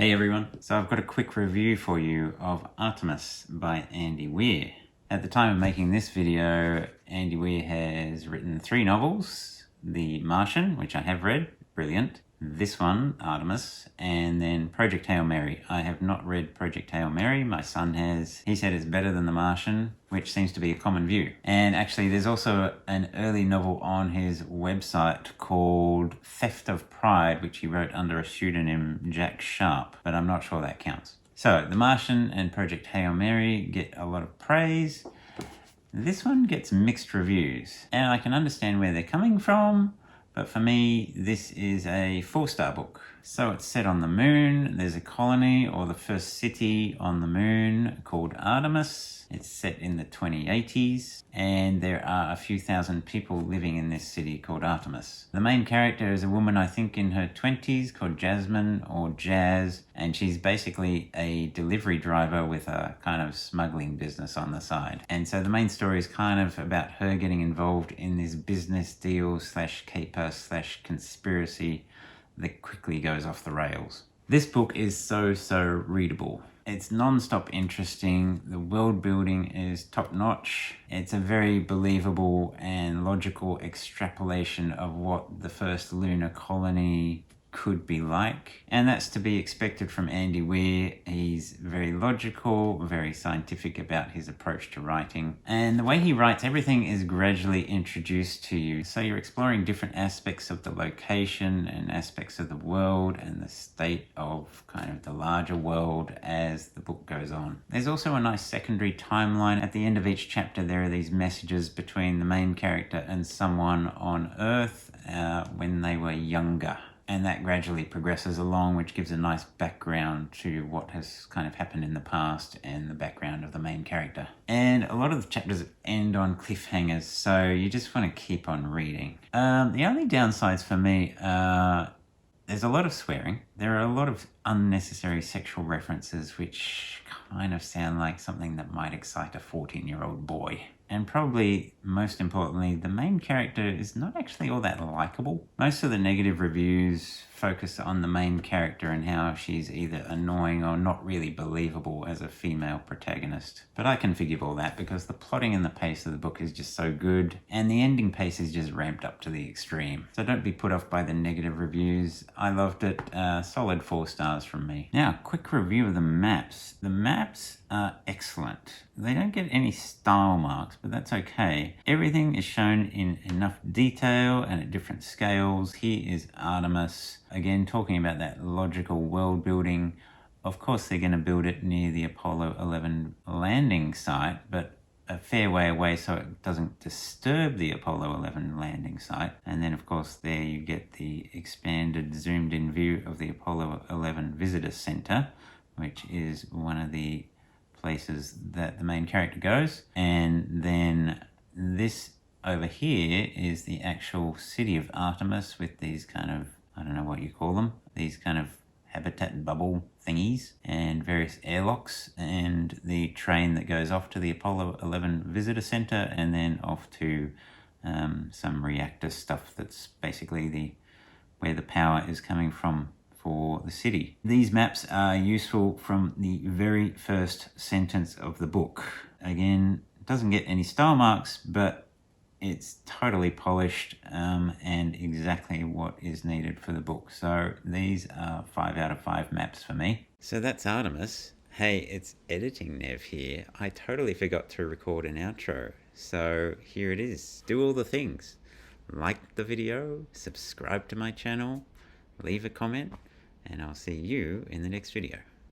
Hey everyone, so I've got a quick review for you of Artemis by Andy Weir. At the time of making this video, Andy Weir has written 3 novels. The Martian, which I have read, brilliant. This one, Artemis, and then Project Hail Mary. I have not read Project Hail Mary, my son has. He said it's better than The Martian, which seems to be a common view. And actually there's also an early novel on his website called Theft of Pride, which he wrote under a pseudonym Jack Sharp, but I'm not sure that counts. So The Martian and Project Hail Mary get a lot of praise. This one gets mixed reviews, and I can understand where they're coming from. But for me, this is a 4-star book. So it's set on the moon. There's a colony, or the first city on the moon, called Artemis. It's set in the 2080s, and there are a few thousand people living in this city called Artemis. The main character is a woman, I think in her 20s, called Jasmine, or Jazz, and she's basically a delivery driver with a kind of smuggling business on the side. And so the main story is kind of about her getting involved in this business deal / caper / conspiracy that quickly goes off the rails. This book is so readable. It's non-stop interesting. The world building is top-notch. It's a very believable and logical extrapolation of what the first lunar colony could be like, and that's to be expected from Andy Weir. He's very logical, very scientific about his approach to writing, and the way he writes, everything is gradually introduced to you, so you're exploring different aspects of the location and aspects of the world and the state of kind of the larger world as the book goes on. There's also a nice secondary timeline. At the end of each chapter there are these messages between the main character and someone on Earth when they were younger. And that gradually progresses along, which gives a nice background to what has kind of happened in the past and the background of the main character. And a lot of the chapters end on cliffhangers, so you just want to keep on reading. The only downsides for me are there's a lot of swearing. There are a lot of unnecessary sexual references which kind of sound like something that might excite a 14-year-old boy. And probably most importantly, the main character is not actually all that likable. Most of the negative reviews focus on the main character and how she's either annoying or not really believable as a female protagonist. But I can forgive all that because the plotting and the pace of the book is just so good, and the ending pace is just ramped up to the extreme. So don't be put off by the negative reviews. I loved it. Solid 4 stars from me. Now, quick review of the maps. The maps are excellent. They don't get any style marks, but that's okay. Everything is shown in enough detail and at different scales. Here is Artemis. Again, talking about that logical world building. Of course, they're going to build it near the Apollo 11 landing site, but a fair way away so it doesn't disturb the Apollo 11 landing site. And then, of course, there you get the expanded, zoomed-in view of the Apollo 11 Visitor Center, which is one of the places that the main character goes. And then this over here is the actual city of Artemis with these kind of, I don't know what you call them, these kind of habitat bubble thingies and various airlocks, and the train that goes off to the Apollo 11 Visitor Center and then off to some reactor stuff that's basically where the power is coming from for the city. These maps are useful from the very first sentence of the book. Again, it doesn't get any style marks, but it's totally polished and exactly what is needed for the book. So these are 5 out of 5 maps for me. So that's Artemis. Hey, it's Editing Nev here. I totally forgot to record an outro. So here it is. Do all the things. Like the video, subscribe to my channel, leave a comment, and I'll see you in the next video.